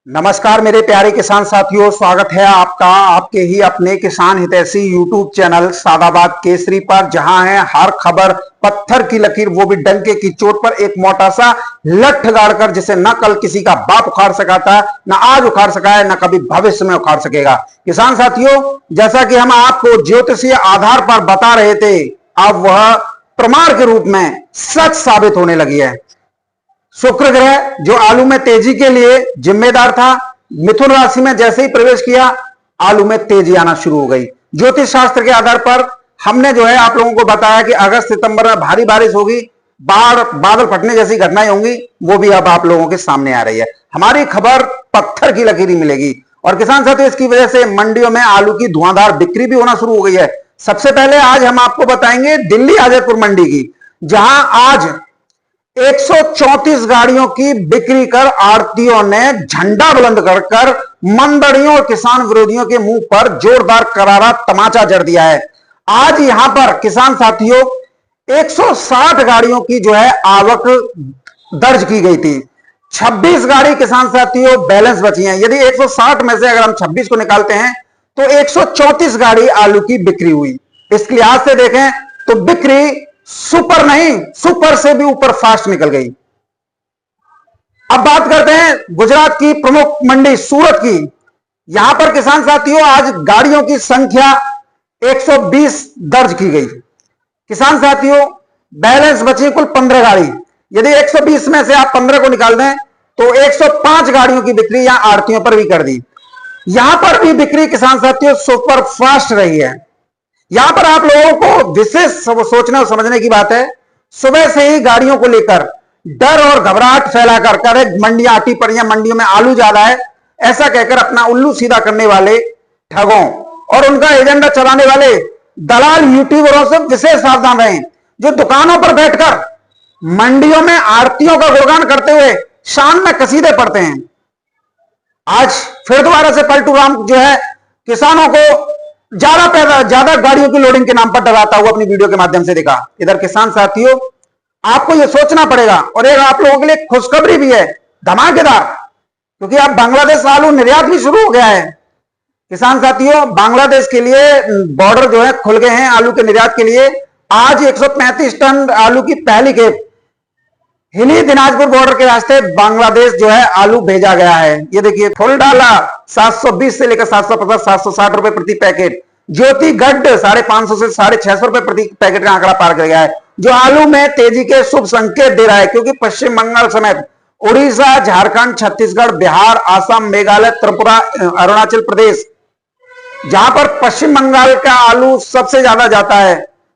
नमस्कार मेरे प्यारे किसान साथियों, स्वागत है आपका आपके ही अपने किसान हितैषी यूट्यूब चैनल सादाबाद केसरी पर, जहां है हर खबर पत्थर की लकीर, वो भी डंके की चोट पर। एक मोटा सा लठ गाड़कर जिसे न कल किसी का बाप उखाड़ सका था, न आज उखाड़ सका है, न कभी भविष्य में उखाड़ सकेगा। किसान साथियों, जैसा कि हम आपको ज्योतिषीय आधार पर बता रहे थे, अब वह प्रमाण के रूप में सच साबित होने लगी है। शुक्र ग्रह जो आलू में तेजी के लिए जिम्मेदार था, मिथुन राशि में जैसे ही प्रवेश किया, आलू में तेजी आना शुरू हो गई। ज्योतिष शास्त्र के आधार पर हमने जो है आप लोगों को बताया कि अगस्त सितंबर में भारी बारिश होगी, बादल फटने जैसी घटनाएं होंगी, वो भी अब आप लोगों के सामने आ रही है। हमारी खबर पत्थर की लकीर मिलेगी। और किसान साथियों, इसकी वजह से मंडियों में आलू की धुआंधार बिक्री भी होना शुरू हो गई है। सबसे पहले आज हम आपको बताएंगे दिल्ली आजयपुर मंडी की, जहां आज 134 गाड़ियों की बिक्री कर आड़तियों ने झंडा बुलंद कर मंदड़ियों और किसान विरोधियों के मुंह पर जोरदार करारा तमाचा जड़ दिया है। आज यहां पर किसान साथियों 160 गाड़ियों की जो है आवक दर्ज की गई थी। 26 गाड़ी किसान साथियों बैलेंस बची हैं। यदि 160 में से अगर हम 26 को निकालते हैं तो 134 गाड़ी आलू की बिक्री हुई। इस लिहाज से देखें तो बिक्री सुपर नहीं, सुपर से भी ऊपर फास्ट निकल गई। अब बात करते हैं गुजरात की प्रमुख मंडी सूरत की। यहां पर किसान साथियों आज गाड़ियों की संख्या 120 दर्ज की गई। किसान साथियों बैलेंस बची कुल 15 गाड़ी। यदि 120 में से आप 15 को निकाल दें तो 105 गाड़ियों की बिक्री यहां आड़तियों पर भी कर दी। यहां पर भी बिक्री किसान साथियों सुपर फास्ट रही है। यहां पर आप लोगों को विशेष सोचने और समझने की बात है, सुबह से ही गाड़ियों को लेकर डर और घबराहट फैलाकर मंडियां आटी पड़ी हैं, मंडियों में आलू ज्यादा है, ऐसा कहकर अपना उल्लू सीधा करने वाले ठगों और उनका एजेंडा चलाने वाले दलाल यूट्यूबरों से विशेष सावधान रहें, जो दुकानों पर बैठकर मंडियों में आड़तियों का गुणगान करते हुए शान में कसीदे पढ़ते हैं। आज फिर दोबारा से पलटू राम जो है किसानों को ज्यादा गाड़ियों की लोडिंग के नाम पर डराता हुआ अपनी वीडियो के माध्यम से दिखा। इधर किसान साथियों आपको यह सोचना पड़ेगा, और एक आप लोगों के लिए खुशखबरी भी है धमाकेदार, क्योंकि अब बांग्लादेश आलू निर्यात भी शुरू हो गया है। किसान साथियों बांग्लादेश के लिए बॉर्डर जो है खुल गए हैं आलू के निर्यात के लिए। आज 135 टन आलू की पहली खेप हिली दिनाजपुर बॉर्डर के रास्ते बांग्लादेश जो है आलू भेजा गया है। ये देखिए फुल डाला 720 से लेकर 750 760 रुपए प्रति पैकेट। ज्योति गड्ढ 550 से 650 रुपए प्रति पैकेट का आंकड़ा पार कर गया है, जो आलू में तेजी के शुभ संकेत दे रहा है। क्योंकि पश्चिम बंगाल समेत उड़ीसा, झारखंड, छत्तीसगढ़, बिहार, आसाम, मेघालय, त्रिपुरा, अरुणाचल प्रदेश, जहां पर पश्चिम बंगाल का आलू सबसे ज्यादा जाता है,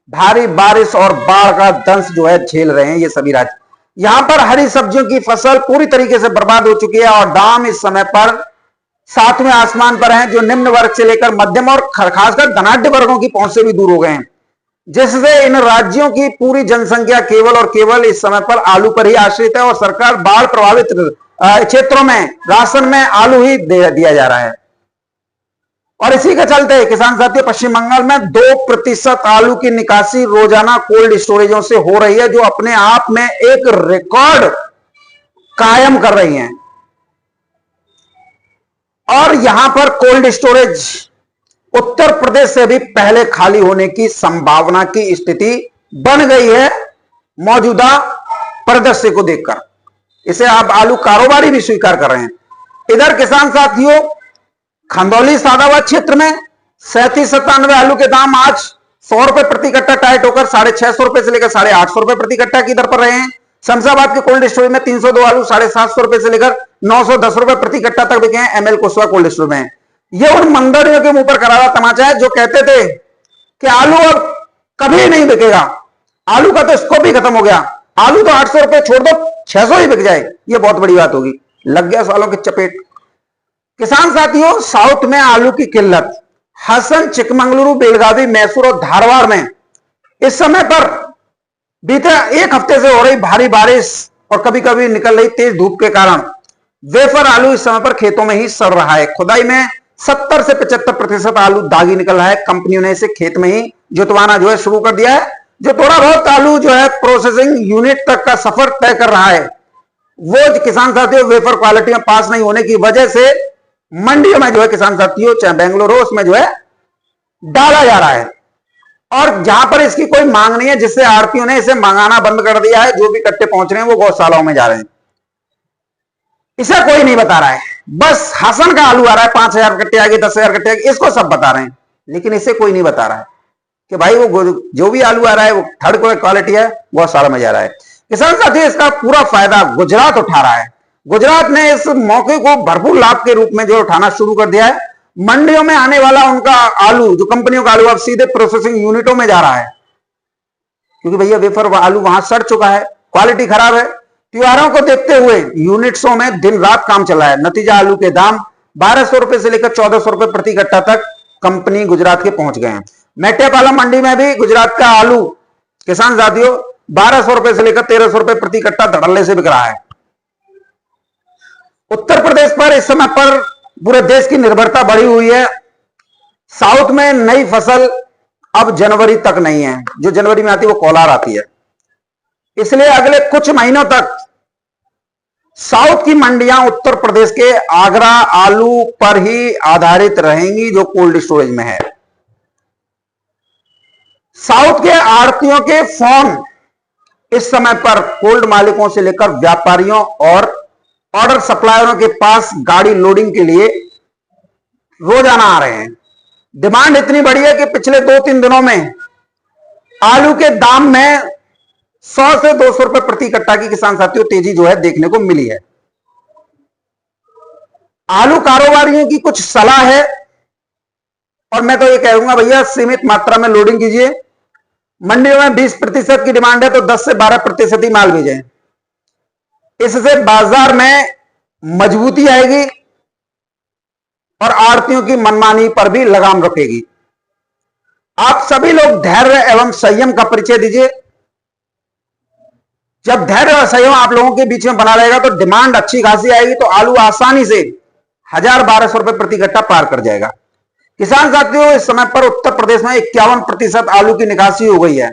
भारी बारिश और बाढ़ का दंश जो है झेल रहे हैं ये सभी राज्य। यहां पर हरी सब्जियों की फसल पूरी तरीके से बर्बाद हो चुकी है और दाम इस समय पर 7वें आसमान पर हैं, जो निम्न वर्ग से लेकर मध्यम और खासकर धनाढ्य वर्गों की पहुंच से भी दूर हो गए हैं, जिससे इन राज्यों की पूरी जनसंख्या केवल और केवल इस समय पर आलू पर ही आश्रित है। और सरकार बाढ़ प्रभावित क्षेत्रों में राशन में आलू ही दिया जा रहा है। और इसी के चलते किसान साथियों पश्चिम बंगाल में 2% आलू की निकासी रोजाना कोल्ड स्टोरेजों से हो रही है, जो अपने आप में एक रिकॉर्ड कायम कर रही हैं। और यहां पर कोल्ड स्टोरेज उत्तर प्रदेश से भी पहले खाली होने की संभावना की स्थिति बन गई है मौजूदा परिदृश्य को देखकर। इसे आप आलू कारोबारी भी स्वीकार कर रहे हैं। इधर किसान साथियों खंदौली सादाबाद क्षेत्र में 37-97 आलू के दाम आज 100 रुपए प्रति कट्टा टाइट होकर 650 रुपए से लेकर 850 रुपए प्रति कट्टा की दर पर रहे हैं। शमशाबाद के कोल्ड स्टोर में 302 आलू 750 रुपए से लेकर 910 रुपए प्रति कट्टा तक बिके हैं। एमएल कुशवा कोल्ड स्टोर में ये उन मंदड़ियों के मुंह पर करारा तमाचा है, जो कहते थे कि आलू अब कभी नहीं बिकेगा, आलू का तो स्कोप ही खत्म हो गया, आलू तो 800 रुपए छोड़ दो 600 ही बिक जाए, ये बहुत बड़ी बात होगी। लग गया सालों की चपेट। किसान साथियों साउथ में आलू की किल्लत हसन, चिकमंगलुरु, बेलगावी, मैसूर और धारवाड़ में इस समय पर बीते एक हफ्ते से हो रही भारी बारिश और कभी कभी निकल रही तेज धूप के कारण वेफर आलू इस समय पर खेतों में ही सड़ रहा है। खुदाई में 70 से 75% आलू दागी निकल रहा है। कंपनियों ने इसे खेत में ही जुतवाना जो है शुरू कर दिया है। जो थोड़ा बहुत आलू जो है प्रोसेसिंग यूनिट तक का सफर तय कर रहा है, वो किसान साथियों वेफर क्वालिटी में पास नहीं होने की वजह से मंडियों में जो है किसान साथियों, चाहे बेंगलोर हो, उसमें जो है डाला जा रहा है। और जहां पर इसकी कोई मांग नहीं है, जिससे आड़तियों ने इसे मंगाना बंद कर दिया है, जो भी कट्टे पहुंच रहे हैं वो गौशालाओं में जा रहे हैं। इसे कोई नहीं बता रहा है। बस हसन का आलू आ रहा है, 5,000 कट्टे आ गए, 10,000 कट्टे आ गए, इसको सब बता रहे हैं, लेकिन इसे कोई नहीं बता रहा है कि भाई वो जो भी आलू आ रहा है वो थर्ड क्वालिटी है, गौशाला में जा रहा है। किसान साथी इसका पूरा फायदा गुजरात उठा रहा है। गुजरात ने इस मौके को भरपूर लाभ के रूप में जो उठाना शुरू कर दिया है। मंडियों में आने वाला उनका आलू, जो कंपनियों का आलू, अब सीधे प्रोसेसिंग यूनिटों में जा रहा है, क्योंकि भैया वेफर आलू वहां सड़ चुका है, क्वालिटी खराब है। त्योहारों को देखते हुए यूनिट्सों में दिन रात काम चला है। नतीजा आलू के दाम 1200 रुपए से लेकर 1400 रुपए प्रति कट्टा तक कंपनी गुजरात के पहुंच गए हैं। मेट्यापालम मंडी में भी गुजरात का आलू किसान साथियों 1200 रुपए से लेकर 1300 रुपए प्रति कट्टा धड़ल्ले से बिक रहा है। उत्तर प्रदेश पर इस समय पर पूरे देश की निर्भरता बढ़ी हुई है। साउथ में नई फसल अब जनवरी तक नहीं है, जो जनवरी में आती है वो कोलार आती है। इसलिए अगले कुछ महीनों तक साउथ की मंडियां उत्तर प्रदेश के आगरा आलू पर ही आधारित रहेंगी, जो कोल्ड स्टोरेज में है। साउथ के आड़तियों के फोन इस समय पर कोल्ड मालिकों से लेकर व्यापारियों और ऑर्डर सप्लायरों के पास गाड़ी लोडिंग के लिए रोजाना आ रहे हैं। डिमांड इतनी बड़ी है कि पिछले 2-3 दिनों में आलू के दाम में 100 से 200 रुपए प्रति कट्टा की किसान साथियों तेजी जो है देखने को मिली है। आलू कारोबारियों की कुछ सलाह है, और मैं तो ये कहूंगा भैया सीमित मात्रा में लोडिंग कीजिए। मंडियों में 20% की डिमांड है तो 10 से 12% ही माल भेजें। इससे बाजार में मजबूती आएगी और आड़तियों की मनमानी पर भी लगाम रखेगी। आप सभी लोग धैर्य एवं संयम का परिचय दीजिए। जब धैर्य और संयम आप लोगों के बीच में बना रहेगा तो डिमांड अच्छी खासी आएगी, तो आलू आसानी से 1,000-1,200 रुपए प्रति कट्टा पार कर जाएगा। किसान साथियों इस समय पर उत्तर प्रदेश में 51% आलू की निकासी हो गई है।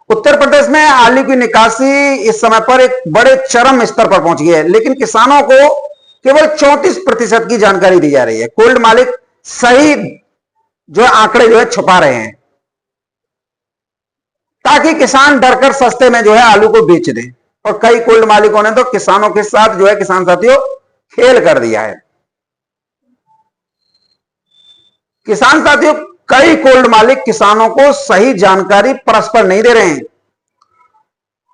उत्तर प्रदेश में आलू की निकासी इस समय पर एक बड़े चरम स्तर पर पहुंच गई है, लेकिन किसानों को केवल 34% की जानकारी दी जा रही है। कोल्ड मालिक सही जो आंकड़े जो है छुपा रहे हैं, ताकि किसान डरकर सस्ते में जो है आलू को बेच दें। और कई कोल्ड मालिकों ने तो किसानों के साथ जो है किसान साथियों खेल कर दिया है। किसान साथियों कई कोल्ड मालिक किसानों को सही जानकारी परस्पर नहीं दे रहे हैं।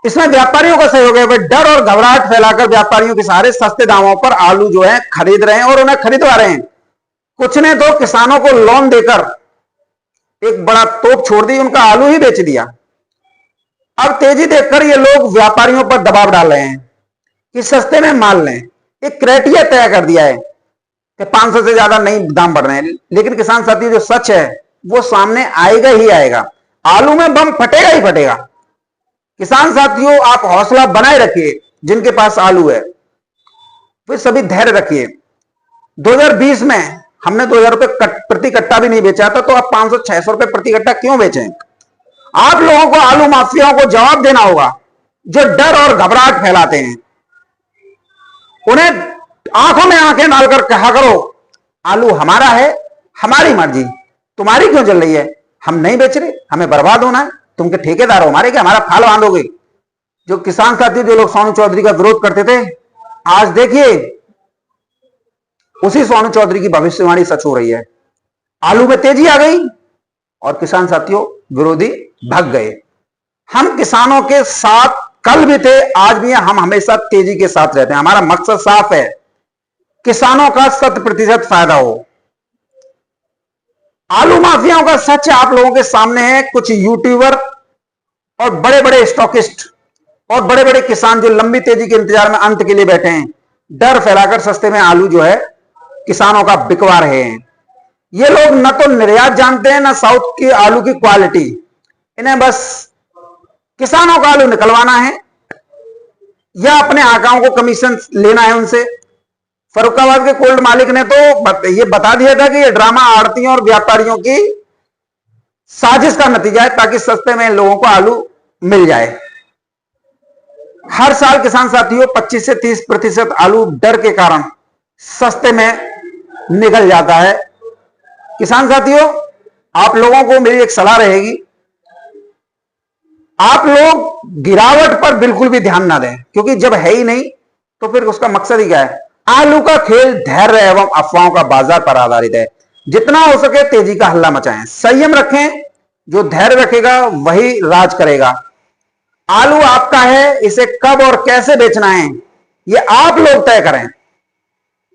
इसमें व्यापारियों का सहयोग है। वे डर और घबराहट फैलाकर व्यापारियों के सहारे सस्ते दामों पर आलू जो है खरीद रहे हैं और उन्हें खरीदवा रहे हैं। कुछ ने तो किसानों को लोन देकर एक बड़ा तोप छोड़ दी, उनका आलू ही बेच दिया। अब तेजी देखकर ये लोग व्यापारियों पर दबाव डाल रहे हैं कि सस्ते में माल लें। एक क्राइटेरिया तय कर दिया है कि 500 से ज्यादा नहीं दाम बढ़ रहे हैं, लेकिन किसान साथी जो सच है वो सामने आएगा ही आएगा। आलू में बम फटेगा ही फटेगा। किसान साथियों आप हौसला बनाए रखिए, जिनके पास आलू है वे सभी धैर्य रखिए। 2020 में हमने 2,000 रुपए प्रति कट्टा भी नहीं बेचा था, तो आप 500-600 रुपए प्रति कट्टा क्यों बेचें? आप लोगों को आलू माफियाओं को जवाब देना होगा, जो डर और घबराहट फैलाते हैं। उन्हें आंखों में आंखें डालकर कहा करो आलू हमारा है, हमारी मर्जी, तुम्हारी क्यों चल रही है? हम नहीं बेच रहे, हमें बर्बाद होना है, तुम के ठेकेदार हो हमारे, क्या हमारा फाल बांधोगे? जो किसान साथी जो लोग सोनू चौधरी का विरोध करते थे, आज देखिए उसी सोनू चौधरी की भविष्यवाणी सच हो रही है। आलू में तेजी आ गई और किसान साथियों विरोधी भाग गए। हम किसानों के साथ कल भी थे, आज भी हैं, हम हमेशा तेजी के साथ रहते हैं। हमारा मकसद साफ है, किसानों का 100% फायदा हो। आलू माफियाओं का सच आप लोगों के सामने है। कुछ यूट्यूबर और बड़े बड़े स्टॉकिस्ट और बड़े बड़े किसान जो लंबी तेजी के इंतजार में अंत के लिए बैठे हैं, डर फैलाकर सस्ते में आलू जो है किसानों का बिकवा रहे हैं। ये लोग न तो निर्यात जानते हैं, न साउथ की आलू की क्वालिटी। इन्हें बस किसानों का आलू निकलवाना है या अपने आकाओं को कमीशन लेना है उनसे। फर्रुखाबाद के कोल्ड मालिक ने तो ये बता दिया था कि ये ड्रामा आड़तियों और व्यापारियों की साजिश का नतीजा है, ताकि सस्ते में लोगों को आलू मिल जाए। हर साल किसान साथियों 25 से 30% आलू डर के कारण सस्ते में निकल जाता है। किसान साथियों, आप लोगों को मेरी एक सलाह रहेगी, आप लोग गिरावट पर बिल्कुल भी ध्यान ना दें, क्योंकि जब है ही नहीं तो फिर उसका मकसद ही क्या है। आलू का खेल धैर्य एवं अफवाहों का बाजार पर आधारित है। जितना हो सके तेजी का हल्ला मचाएं, संयम रखें, जो धैर्य रखेगा वही राज करेगा। आलू आपका है, इसे कब और कैसे बेचना है ये आप लोग तय करें।